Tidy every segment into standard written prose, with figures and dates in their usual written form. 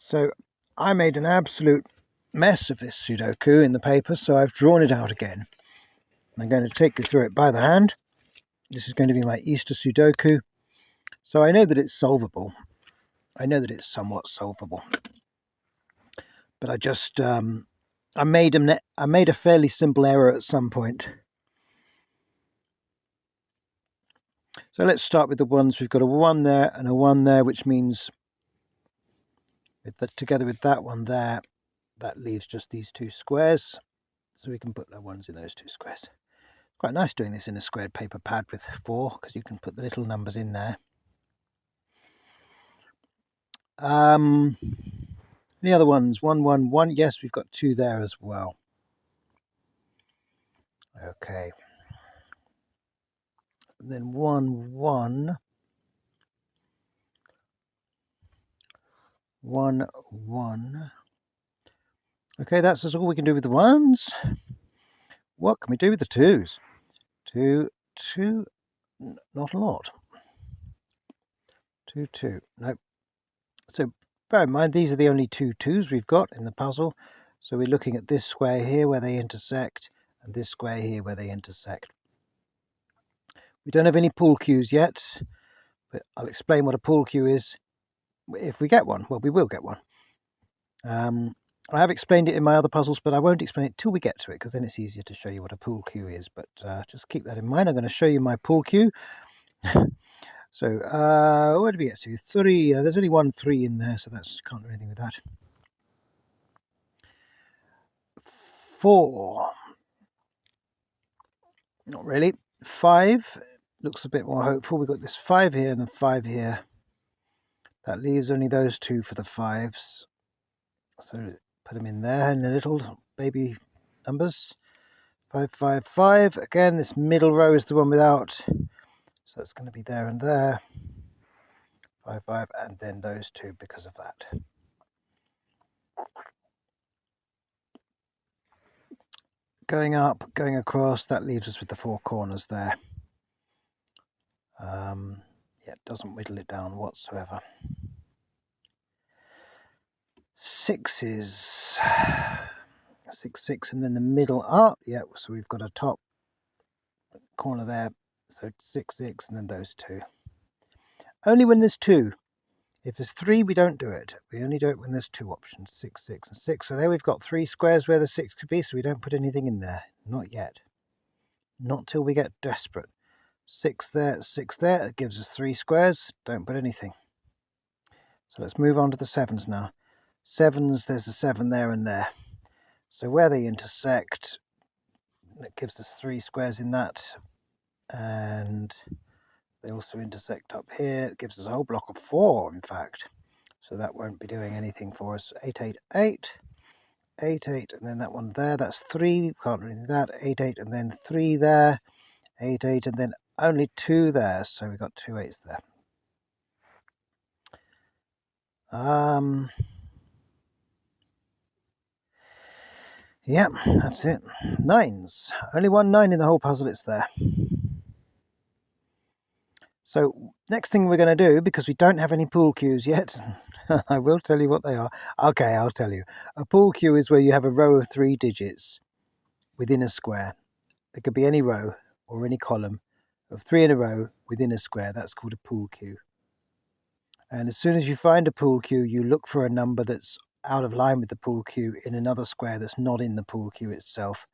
So I made an absolute mess of this Sudoku in the paper, so I've drawn it out again. I'm going to take you through it by the hand. This is going to be my Easter Sudoku. So I know that it's solvable. I know that it's somewhat solvable. But I just, I made a fairly simple error at some point. So let's start with the ones. We've got a 1 there and a 1 there, which means together with that one there, that leaves just these two squares. So we can put the ones in those two squares. Quite nice doing this in a squared paper pad with 4, because you can put the little numbers in there. Any other ones? 1, 1, 1. Yes, we've got 2 there as well. Okay. And then 1, 1. 1, 1. Okay, that's all we can do with the 1s. What can we do with the 2s? 2, 2. Not a lot. 2, 2. Nope. So bear in mind, these are the only 2 2s we've got in the puzzle. So we're looking at this square here where they intersect, and this square here where they intersect. We don't have any pool cues yet, but I'll explain what a pool cue is if we get one. Well, we will get one. I have explained it in my other puzzles, but I won't explain it till we get to it, because then it's easier to show you what a pool cue is. But just keep that in mind. I'm going to show you my pool cue. So where do we get to? 3. There's only 1 3 in there, so that's can't do anything with that. 4. Not really. 5 looks a bit more hopeful. We've got this 5 here and the 5 here. That leaves only those 2 for the 5s. So put them in there in the little baby numbers. 5, 5, 5. Again, this middle row is the one without. So it's going to be there and there. 5, 5, and then those 2 because of that. Going up, going across, that leaves us with the 4 corners there. Yeah, it doesn't whittle it down whatsoever. 6s. 6, 6, and then the middle up. Yeah, so we've got a top corner there. So 6, 6, and then those 2. Only when there's 2. If there's 3, we don't do it. We only do it when there's 2 options, 6, 6, and 6. So there we've got 3 squares where the 6 could be, so we don't put anything in there. Not yet. Not till we get desperate. 6 there, 6 there. It gives us 3 squares. Don't put anything. So let's move on to the 7s now. 7s, there's a 7 there and there. So where they intersect, it gives us 3 squares in that. And they also intersect up here. It gives us a whole block of 4, in fact. So that won't be doing anything for us. 8, 8, 8. 8, 8, and then that one there. That's 3. Can't do anything with that. 8, 8, and then 3 there. 8, 8, and then only 2 there. So we've got 2 8s there. Yeah, that's it. 9s. Only 1 9 in the whole puzzle. It's there. So next thing we're going to do, because we don't have any pool cues yet, I will tell you what they are. Okay, I'll tell you. A pool cue is where you have a row of 3 digits within a square. It could be any row or any column of 3 in a row within a square. That's called a pool cue. And as soon as you find a pool cue, you look for a number that's out of line with the pool cue in another square that's not in the pool cue itself.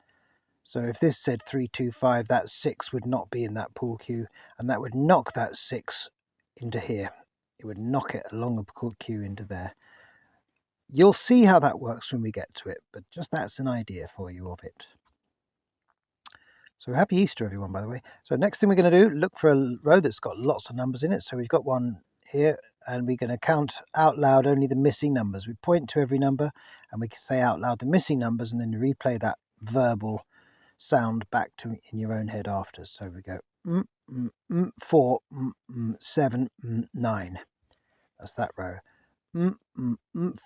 So if this said 3, 2, 5, that 6 would not be in that pool cue, and that would knock that 6 into here. It would knock it along the pool cue into there. You'll see how that works when we get to it, but just that's an idea for you of it. So happy Easter, everyone, by the way. So next thing we're going to do, look for a row that's got lots of numbers in it. So we've got one here, and we're going to count out loud only the missing numbers. We point to every number, and we can say out loud the missing numbers, and then replay that verbal sound back to in your own head after. So we go 4, 7, 9. That's that row.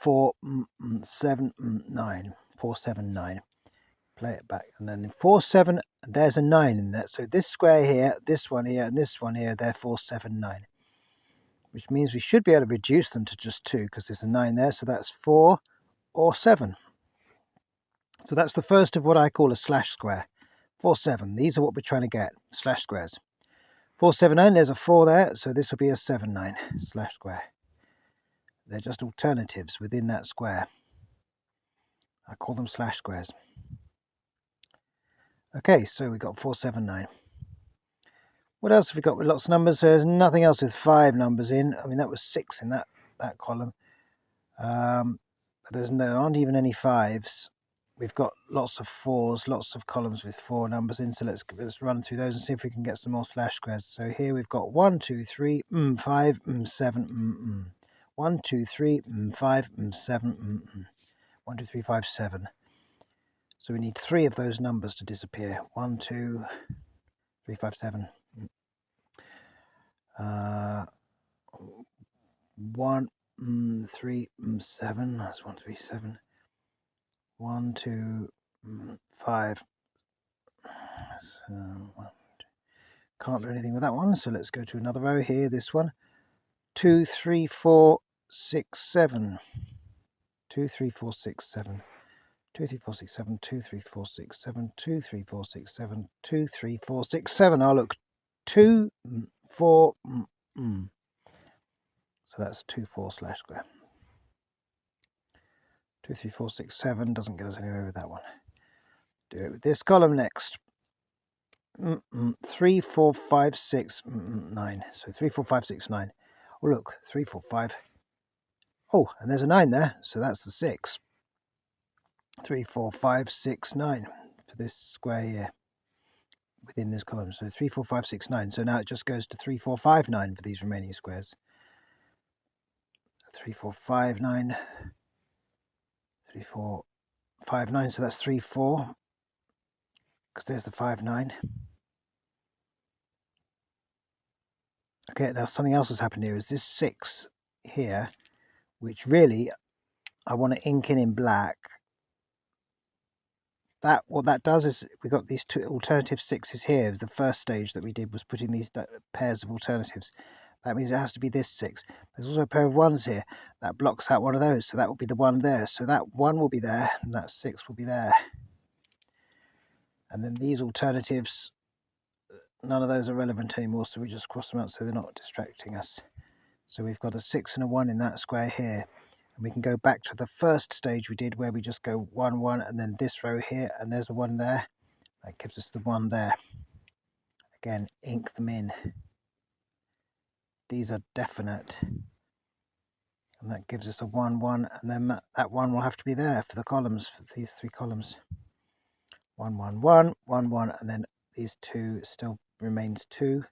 4, 7, 9. 4, 7, 9. Play it back, and then 4, 7. There's a 9 in there. So this square here, this one here, and this one here, they're 4, 7, 9. which means we should be able to reduce them to just 2 because there's a 9 there, so that's 4 or 7. So that's the first of what I call a slash square. 4, 7. These are what we're trying to get, slash squares. 4, 7, 9, there's a 4 there, so this will be a 7, 9 slash square. They're just alternatives within that square. I call them slash squares. Okay, so we've got 4, 7, 9. What else have we got with lots of numbers? There's nothing else with 5 numbers in. I mean, that was 6 in that column. But there aren't even any 5s. We've got lots of 4s, lots of columns with 4 numbers in. So let's run through those and see if we can get some more slash squares. So here we've got 1, 2, 3, 5, 7, 1, 2, 3, 5, 7, 1, 2, 3, 5, 7. So we need 3 of those numbers to disappear. 1, 2, 3, 5, 7. 1, 3, 7. That's 1, 3, 7. 1, 2, 5. So, can't do anything with that one. So let's go to another row here. This one. 2, 3, 4, 6, 7. 2, 3, 4, 6, 7. 2, 3, 4, 6, 7. 2, 3, 4, 6, 7. 2, 3, 4, 6, 7. 2, 3, 4, 6, 7. Oh, look. 2, 4. So that's 2, 4 slash square. 2, 3, 4, 6, 7 doesn't get us anywhere with that one. Do it with this column next. 3, 4, 5, 6, 9. So 3, 4, 5, 6, 9. Oh, look. 3, 4, 5. Oh, and there's a 9 there. So that's the 6. 3, 4, 5, 6, 9 for this square here within this column. So 3, 4, 5, 6, 9. So now it just goes to 3, 4, 5, 9 for these remaining squares. 3, 4, 5, 9. 3, 4, 5, 9. So that's 3, 4. Because there's the 5, 9. Okay, now something else has happened here. Is this 6 here, which really I want to ink in black. What that does is we've got these 2 alternative 6s here. The first stage that we did was putting these pairs of alternatives. That means it has to be this 6. There's also a pair of 1s here. That blocks out one of those, so that will be the 1 there. So that 1 will be there, and that 6 will be there. And then these alternatives, none of those are relevant anymore, so we just cross them out so they're not distracting us. So we've got a 6 and a 1 in that square here. And we can go back to the first stage we did where we just go 1, 1, and then this row here, and there's a 1 there. That gives us the 1 there. Again, ink them in. These are definite. And that gives us a 1, 1, and then that 1 will have to be there for the columns, for these 3 columns. 1, 1, 1, 1, 1, and then these 2 still remains 2.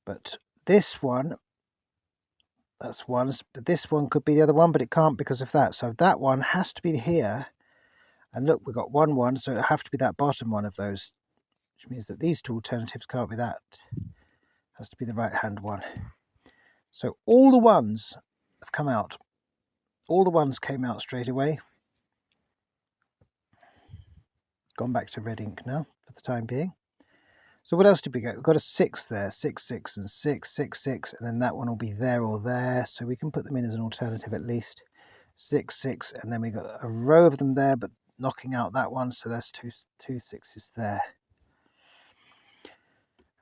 But this one, that's 1s, but this one could be the other one, but it can't because of that. So that one has to be here. And look, we've got 1, 1, so it'll have to be that bottom one of those, which means that these 2 alternatives can't be that. It has to be the right-hand one. So all the 1s have come out. All the 1s came out straight away. Gone back to red ink now for the time being. So what else did we get? We've got a 6 there, 6, 6, and 6, 6, 6, and then that one will be there or there, so we can put them in as an alternative at least. 6, 6, and then we got a row of them there, but knocking out that one, so there's two 6s there.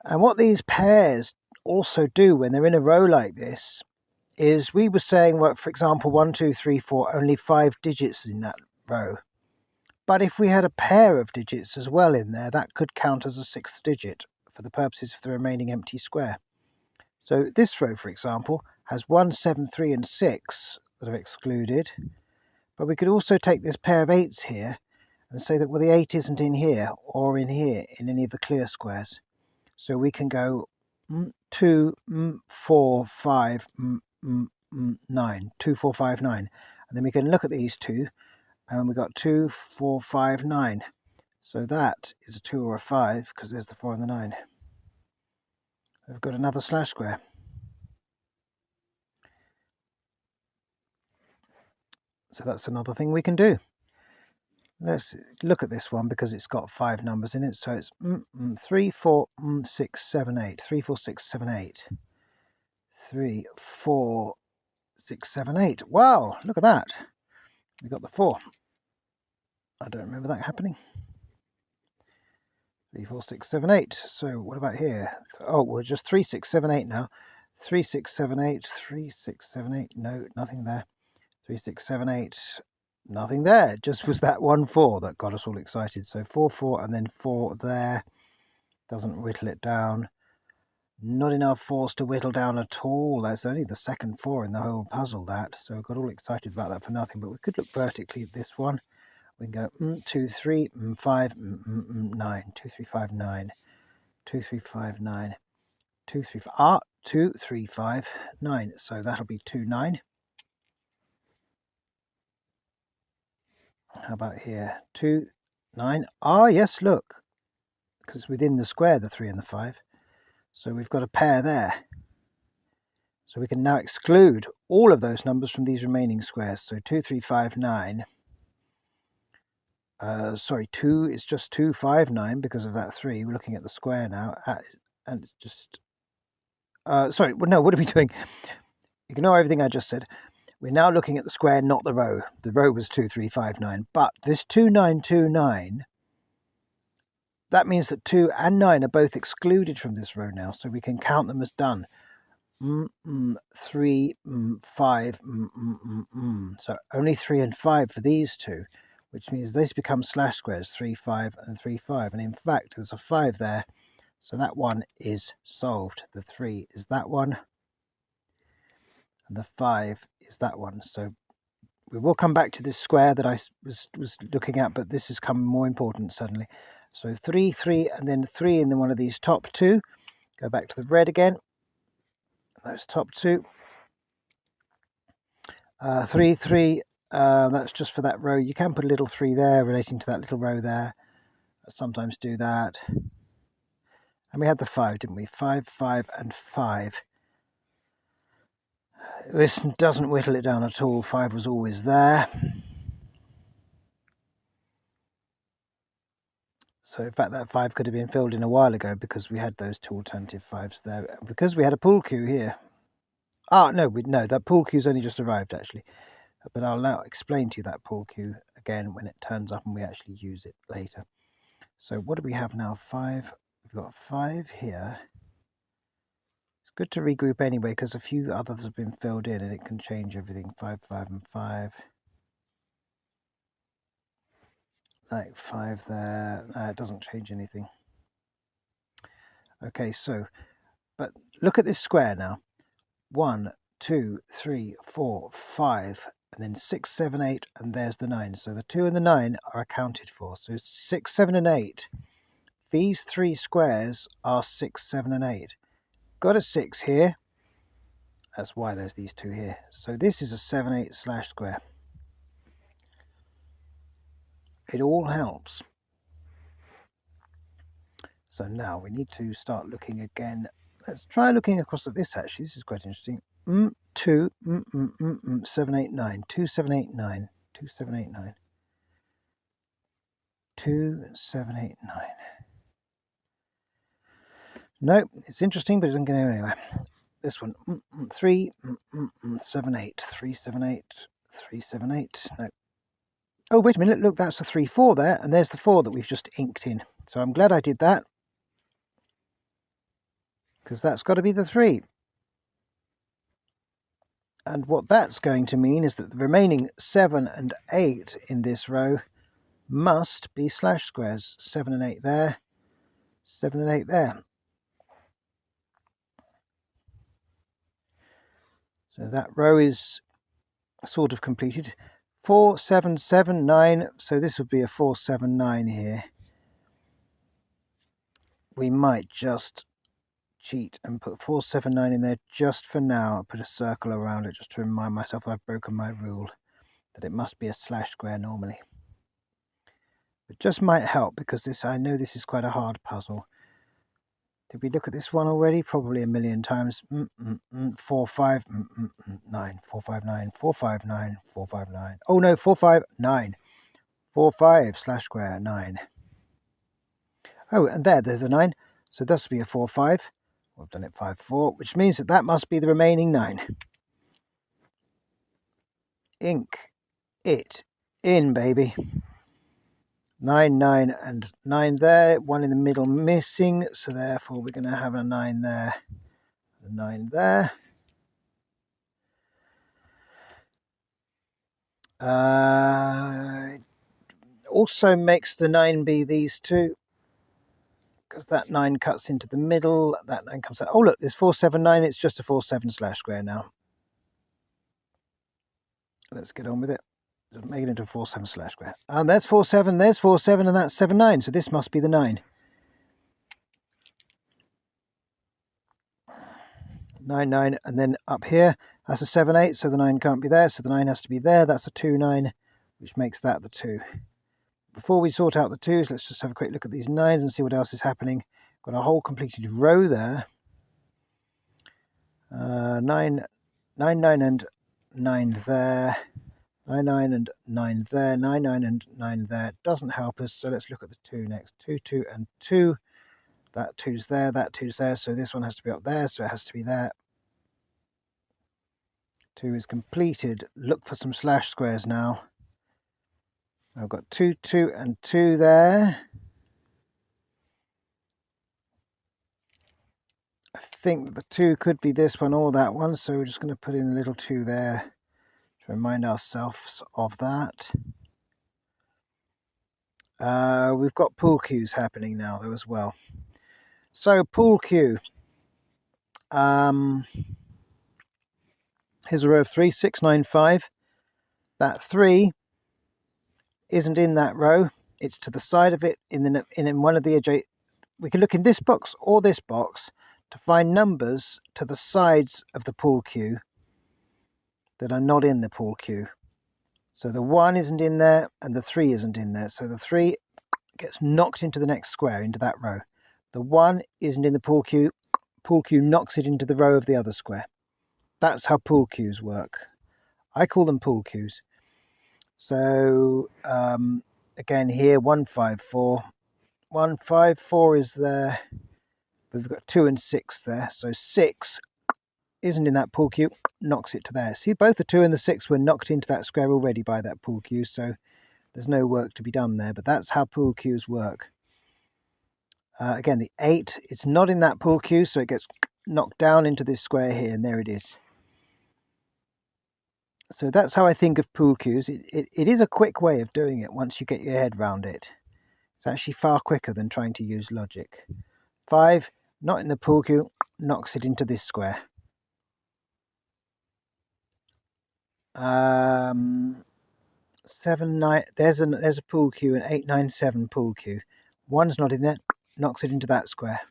And what these pairs also do when they're in a row like this is we were saying, well, for example, 1, 2, 3, 4, only 5 digits in that row. But if we had a pair of digits as well in there, that could count as a 6th digit for the purposes of the remaining empty square. So this row, for example, has 1, 7, 3, and 6 that are excluded. But we could also take this pair of 8s here and say that, well, the 8 isn't in here or in here in any of the clear squares. So we can go 2, 4, 5, 9. 2, 4, 5, 9. And then we can look at these 2. And we got 2, 4, 5, 9. So that is a 2 or a 5 because there's the 4 and the 9. We've got another slash square. So that's another thing we can do. Let's look at this one because it's got 5 numbers in it. So it's 3, 4, 6, 7, 8. 3, 4, 6, 7, 8. 3, 4, 6, 7, 8. Wow, look at that. We got the 4. I don't remember that happening. 3, 4, 6, 7, 8. So what about here? Oh, we're just 3, 6, 7, 8 now. 3, 6, 7, 8. 3, 6, 7, 8. No, nothing there. 3, 6, 7, 8. Nothing there. Just was that 1, 4 that got us all excited. So 4, 4, and then 4 there. Doesn't whittle it down. Not enough 4s to whittle down at all. That's only the second 4 in the whole puzzle, that. So we got all excited about that for nothing. But we could look vertically at this one. We can go 2, 3, 5, 9. 2, 3, 5, 9. 2, 3, 5, 9. 2, 3, 5. 2, 3, 5, 9. So that'll be 2, 9. How about here? 2, 9. Ah, yes, look. Because it's within the square, the 3 and the 5. So we've got a pair there. So we can now exclude all of those numbers from these remaining squares. So 2, 3, 5, 9. Sorry, 2 is just 2, 5, 9 because of that 3. We're looking at the square now. And it's just... sorry, well, no, what are we doing? Ignore everything I just said. We're now looking at the square, not the row. The row was 2, 3, 5, 9. But this 2, 9, 2, 9... that means that 2 and 9 are both excluded from this row now, so we can count them as done. 3, 5, So only 3 and 5 for these two, which means these become slash squares, 3, 5 and 3, 5. And in fact, there's a 5 there, so that one is solved. The 3 is that one, and the 5 is that one. So we will come back to this square that I was looking at, but this has come more important suddenly. So 3, 3, and then 3 in one of these top two. Go back to the red again. Those top two. 3, 3, that's just for that row. You can put a little 3 there relating to that little row there. I sometimes do that. And we had the 5, didn't we? 5, 5, and 5. This doesn't whittle it down at all. 5 was always there. So in fact that 5 could have been filled in a while ago because we had those two alternative 5s there. And because we had a pool cue here. No, that pool cue's only just arrived actually. But I'll now explain to you that pool cue again when it turns up and we actually use it later. So what do we have now? 5. We've got 5 here. It's good to regroup anyway because a few others have been filled in and it can change everything. 5, 5, and 5. Like 5 there. It doesn't change anything. Okay, so, but look at this square now. 1, 2, 3, 4, 5, and then 6, 7, 8, and there's the 9. So the 2 and the 9 are accounted for. So 6, 7, and 8. These 3 squares are 6, 7, and 8. Got a 6 here. That's why there's these 2 here. So this is a 7, 8 slash square. It all helps. So now we need to start looking again. Let's try looking across at this actually. This is quite interesting. 2, 7, 8, 9. 2, 7, 8, 9. 2, 7, 8, 9. 2, 7, 8, 9. No, it's interesting, but it doesn't go anywhere. This one, 3, 7, 8. 3, 7, 8. 3, 7, 8. No. Oh, wait a minute. Look, that's the 3, 4 there, and there's the 4 that we've just inked in. So I'm glad I did that, because that's got to be the 3. And what that's going to mean is that the remaining 7 and 8 in this row must be slash squares. 7 and 8 there, 7 and 8 there. So that row is sort of completed. 4, 7, 7, 9. So this would be a 4, 7, 9 here. We might just cheat and put 4, 7, 9 in there just for now. I'll put a circle around it just to remind myself I've broken my rule that it must be a slash square normally. It just might help because I know this is quite a hard puzzle. Did we look at this one already? Probably a million times. 4, 5, 9. 4, 5, 9. 4, 5, 9. 4, 5, 9. Oh no, 4, 5, 9. 4, 5 slash square 9. Oh, and there's a 9. So this would be a 4, 5. We've done it 5, 4, which means that that must be the remaining 9. Ink it in, baby. 9, 9, and 9 there. 1 in the middle missing, so therefore we're going to have a 9 there, a 9 there. Also makes the 9 be these two, because that 9 cuts into the middle, that 9 comes out. Oh look, there's 4, 7, 9, it's just a 4, 7 slash square now. Let's get on with it. Make it into a 4, 7 slash square. And there's 4, 7, there's 4, 7, and that's 7, 9, so this must be the 9. 9, 9, and then up here, that's a 7, 8, so the 9 can't be there, so the 9 has to be there. That's a 2, 9, which makes that the 2. Before we sort out the 2s, let's just have a quick look at these 9s and see what else is happening. Got a whole completed row there. 9, 9, 9, and 9 there. 9, 9, and 9 there. 9, 9, and 9 there. Doesn't help us, so let's look at the 2 next. 2, 2, and 2. That 2's there, that 2's there, so this one has to be up there, so it has to be there. 2 is completed. Look for some slash squares now. I've got 2, 2, and 2 there. I think that the 2 could be this one or that one, so we're just going to put in a little 2 there to remind ourselves of that. We've got pool cues happening now though as well. So pool cue. Here's a row of 3, 6, 9, 5. That 3 isn't in that row. It's to the side of it in one of the we can look in this box or this box to find numbers to the sides of the pool cue that are not in the pool cue. So the 1 isn't in there and the 3 isn't in there. So the 3 gets knocked into the next square, into that row. The 1 isn't in the pool cue knocks it into the row of the other square. That's how pool cues work. I call them pool cues. So again here, 1, 5, 4. 1, 5, 4 is there. We've got 2 and 6 there. So 6 isn't in that pool cue, knocks it to there. See, both the 2 and the 6 were knocked into that square already by that pool cue, so there's no work to be done there, but that's how pool cues work. Again, the 8, it's not in that pool cue, so it gets knocked down into this square here, and there it is. So that's how I think of pool cues. It is a quick way of doing it once you get your head round it. It's actually far quicker than trying to use logic. 5, not in the pool cue, knocks it into this square. 7, 9, there's a pool cue, an 8, 9, 7 pool cue. 1's not in there, knocks it into that square.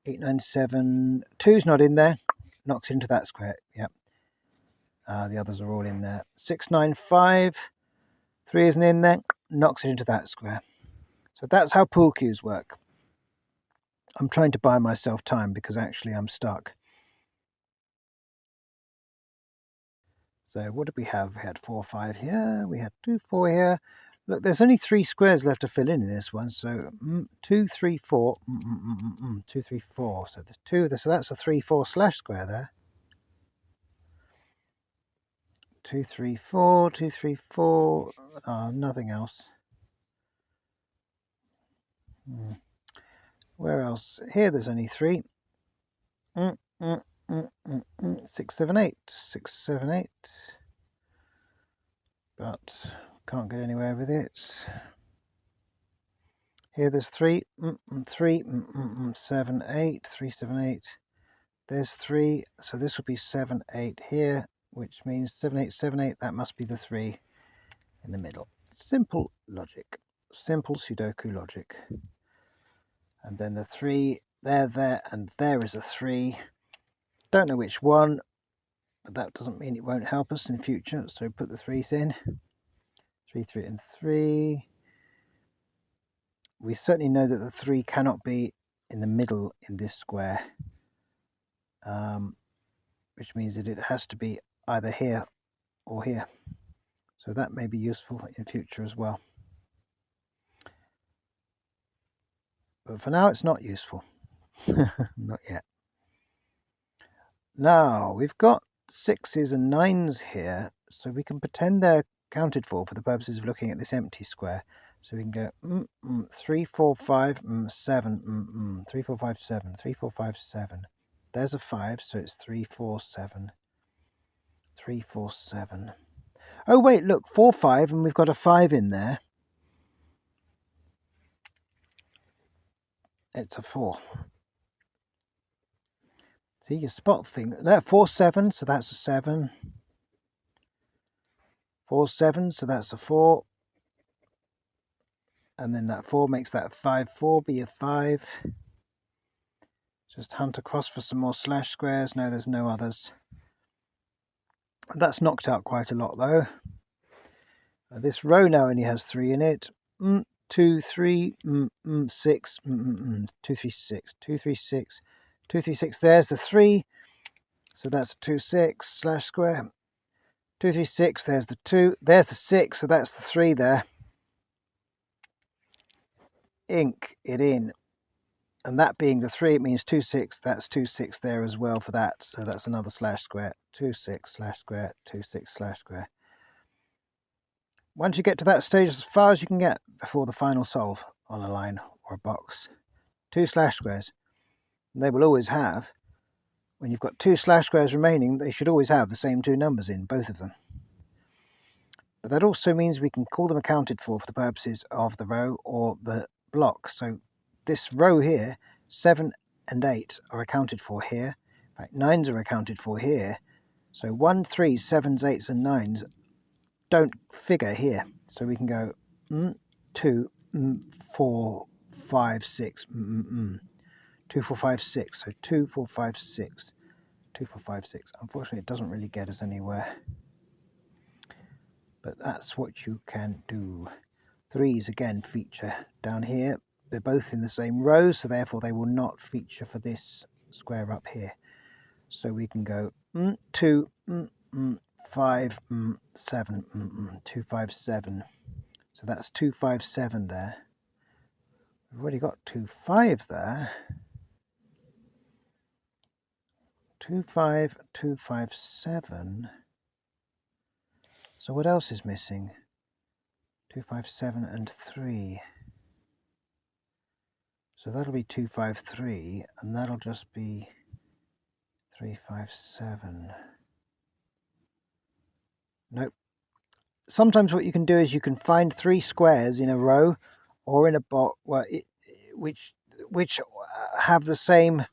8, 9, 7, 2's not in there, knocks it into that square. Yep. The others are all in there. 6, 9, 5, 3 isn't in there, knocks it into that square. So that's how pool cues work. I'm trying to buy myself time because actually I'm stuck. So what did we have? We had 4, 5 here. We had 2, 4 here. Look, there's only 3 squares left to fill in this one. So 2, 3, 4. 2, 3, 4. So there's 2. So that's a 3, 4 slash square there. 2, 3, 4. 2, 3, 4. Nothing else. Where else? Here there's only 3. 6, 7, 8. 6, 7, 8. But can't get anywhere with it. Here there's 3. 3. 7, 8. 3, 7, 8. There's 3. So this would be 7, 8 here, which means 7, 8, 7, 8. That must be the 3 in the middle. Simple logic. Simple Sudoku logic. And then the 3 there, and there is a 3. Don't know which one, but that doesn't mean it won't help us in future. So put the 3's in. 3, 3, and 3. We certainly know that the 3 cannot be in the middle in this square, which means that it has to be either here or here. So that may be useful in future as well. But for now, it's not useful. Not yet. Now, we've got 6s and 9s here, so we can pretend they're accounted for the purposes of looking at this empty square. So we can go 3, 4, 5, 7, 3, 4, 5, 7, 3, 4, 5, 7. There's a 5, so it's 3, 4, 7, 3, 4, 7. Oh wait, look, 4, 5, and we've got a 5 in there. It's a 4. See, you spot things. There, 4, 7, so that's a 7. 4, 7, so that's a 4. And then that 4 makes that 5, 4 be a 5. Just hunt across for some more slash squares. No, there's no others. That's knocked out quite a lot though. This row now only has 3 in it. 2, 3, 6, 2, 3, 6, 2, 3, 6, 2, 3, 6. There's the 3. So that's a 2, 6 slash square. 2, 3, 6. There's the 2. There's the 6. So that's the 3 there. Ink it in. And that being the 3, it means 2, 6. That's 2, 6 there as well for that. So that's another slash square. 2, 6 slash square. 2, 6 slash square. Once you get to that stage, as far as you can get before the final solve on a line or a box, 2 slash squares. And they will always have, when you've got 2 slash squares remaining, they should always have the same 2 numbers in, both of them. But that also means we can call them accounted for the purposes of the row or the block. So this row here, 7 and 8 are accounted for here. In fact, 9s are accounted for here. So 1, 3, 7s, 8s and 9s don't figure here. So we can go 2, 4, 5, 6, 2, 4, 5, 6. So 2, 4, 5, 6. 2, 4, 5, 6. Unfortunately, it doesn't really get us anywhere. But that's what you can do. 3s again feature down here. They're both in the same row, so therefore they will not feature for this square up here. So we can go 2, 5, 7, 2, 5, 7. So that's 2, 5, 7 there. We've already got 2, 5 there. 2, 5, 2, 5, 7. So what else is missing? 2, 5, 7 and 3. So that'll be 2, 5, 3, and that'll just be 3, 5, 7. Nope. Sometimes what you can do is you can find 3 squares in a row or in a box which have the same,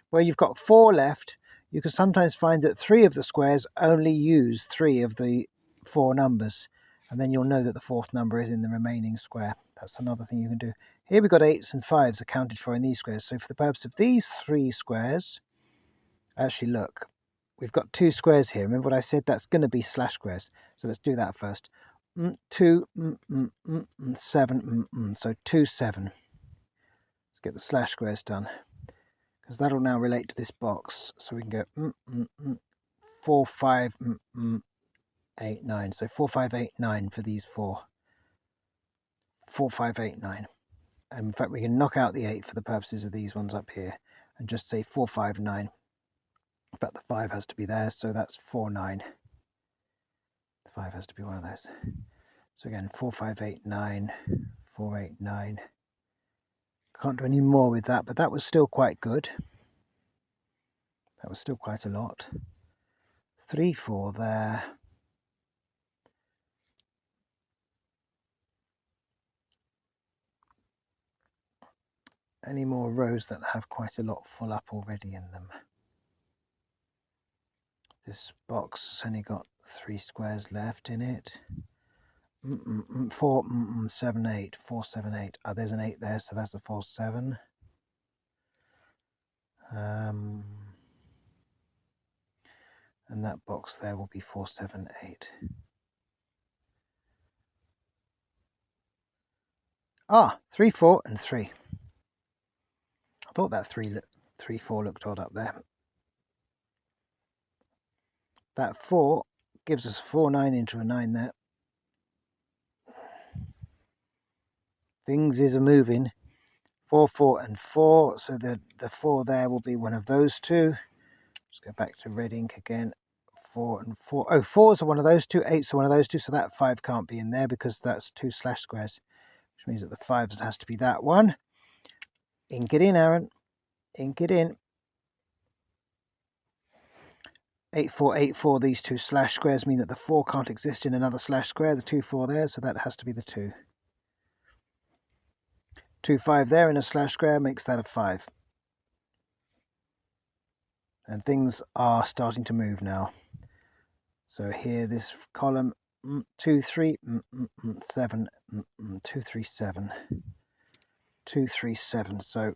where you've got 4 left. You can sometimes find that 3 of the squares only use 3 of the 4 numbers, and then you'll know that the 4th number is in the remaining square. That's another thing you can do. Here we've got 8s and 5s accounted for in these squares. So for the purpose of these 3 squares, actually look, we've got 2 squares here. Remember what I said? That's going to be slash squares. So let's do that first. 2, 7, so 2, 7. Let's get the slash squares done, because that'll now relate to this box. So we can go 4, 5, 8, 9. So 4, 5, 8, 9 for these 4. 4, 5, 8, 9. And in fact, we can knock out the 8 for the purposes of these ones up here and just say 4, 5, 9. In fact, the 5 has to be there, so that's 4, 9. The 5 has to be one of those. So again, 4, 5, 8, 9, 4, 8, 9. Can't do any more with that, but that was still quite good. That was still quite a lot. 3, 4 there. Any more rows that have quite a lot full up already in them? This box has only got 3 squares left in it. 4, 7, 8, 4, 7, 8. Oh, there's an 8 there, so that's a 4, 7. And that box there will be 4, 7, 8. Ah, 3, 4 and 3. I thought that 3, 4 looked odd up there. That 4 gives us 4, 9 into a 9 there. Things is a moving. 4, 4 and 4. So the 4 there will be one of those 2. Let's go back to red ink again. 4 and 4. Oh, 4s are one of those two, 8s are one of those two, so that 5 can't be in there because that's 2 slash squares, which means that the 5s has to be that one. Ink it in, Aaron. Ink it in. 8, 4, 8, 4. These two slash squares mean that the 4 can't exist in another slash square. The 2, 4 there, so that has to be the 2. 2, 5 there in a slash square makes that a 5. And things are starting to move now. So here, this column, 2, 3, 7, 2, 3, 7, 2, 3, 7. So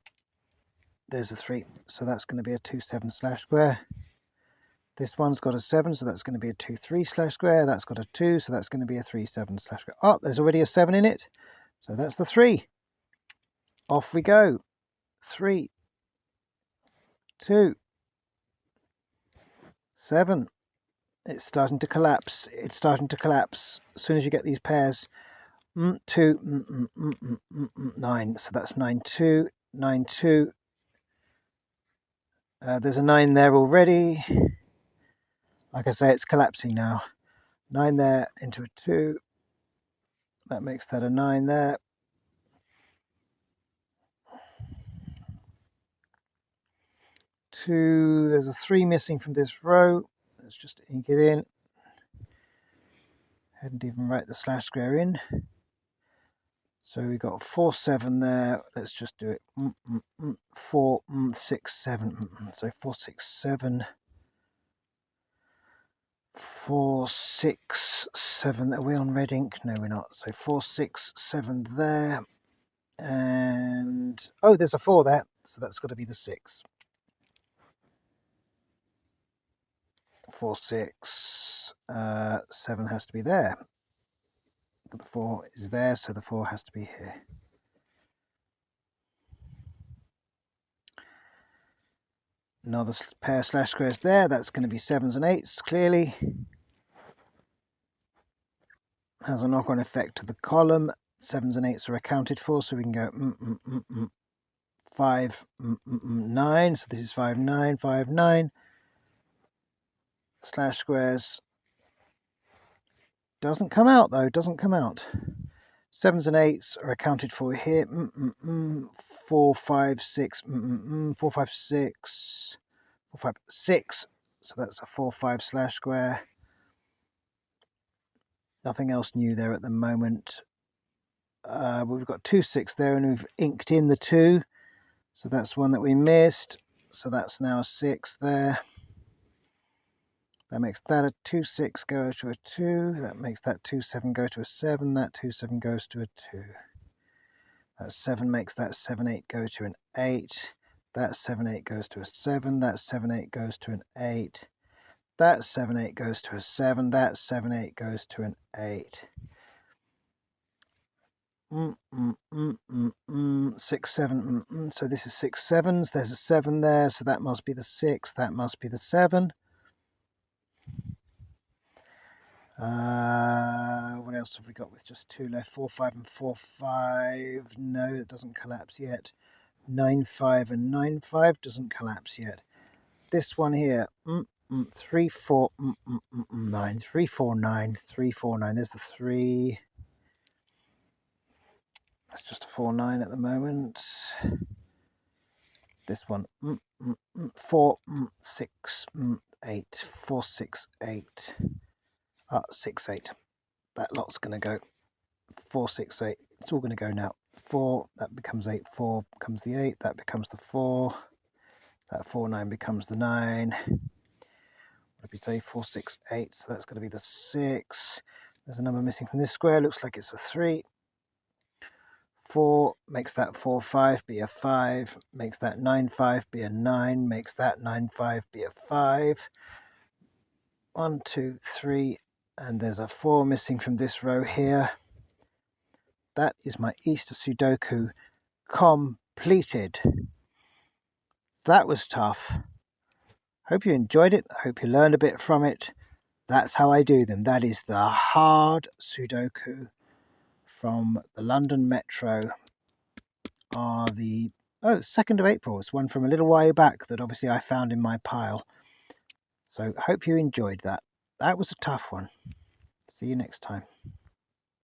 there's a 3. So that's going to be a 2, 7 slash square. This one's got a 7, so that's going to be a 2, 3 slash square. That's got a 2, so that's going to be a 3, 7 slash square. Oh, there's already a 7 in it. So that's the 3. Off we go. 3, 2, 7. It's starting to collapse. It's starting to collapse. As soon as you get these pairs. 2, 9. So that's 9, 2, 9, 2. There's a 9 there already. Like I say, it's collapsing now. 9 there into a 2. That makes that a 9 there. Two. There's a 3 missing from this row. Let's just ink it in. Hadn't even write the slash square in. So we got 4, 7 there. Let's just do it. 4, 6, 7. So 4, 6, 7. 4, 6, 7. Are we on red ink? No, we're not. So 4, 6, 7 there. And oh, there's a 4 there. So that's got to be the 6. 4, 6, 7 has to be there. But the 4 is there, so the 4 has to be here. Another pair of slash squares there. That's going to be 7s and 8s, clearly. Has a knock-on effect to the column. 7s and 8s are accounted for, so we can go 5, 9. So this is 5, 9, 5, 9. Slash squares. Doesn't come out, though. Doesn't come out. 7s and 8s are accounted for here. 4, 5, 6. 4, 5, 6. 4, 5, 6. So that's a 4, 5 slash square. Nothing else new there at the moment. We've got 2, 6 there, and we've inked in the 2. So that's one that we missed. So that's now a 6 there. That makes that a 2, 6 go to a 2. That makes that 2, 7 go to a 7. That 2, 7 goes to a 2. That 7 makes that 7, 8 go to an 8. That 7, 8 goes to a 7. That 7, 8 goes to an 8. That 7, 8 goes to a 7. That 7, 8 goes to an 8. 6, 7. So this is 6 7s. There's a 7 there, so that must be the 6. That must be the 7. What else have we got with just 2 left? 4, 5 and 4, 5. No, it doesn't collapse yet. 9, 5 and 9, 5 doesn't collapse yet. This one here, 3, 4, 9. 3, 4, 9. 3, 4, 9. There's the 3. That's just a 4, 9 at the moment. This one, 4, 6, 8. 4, 6, 8. 6, 8. That lot's going to go. 4, 6, 8. It's all going to go now. 4, that becomes 8. 4 becomes the 8. That becomes the 4. That 4, 9 becomes the 9. What did we say? 4, 6, 8. So that's going to be the 6. There's a number missing from this square. Looks like it's a 3. 4 makes that 4, 5 be a 5. Makes that 9, 5 be a 9. Makes that 9, 5 be a 5. 1, 2, 3. And there's a 4 missing from this row here. That is my Easter Sudoku completed. That was tough. Hope you enjoyed it. Hope you learned a bit from it. That's how I do them. That is the hard Sudoku from the London Metro. The 2nd of April. It's one from a little while back that obviously I found in my pile. So hope you enjoyed that. That was a tough one. See you next time.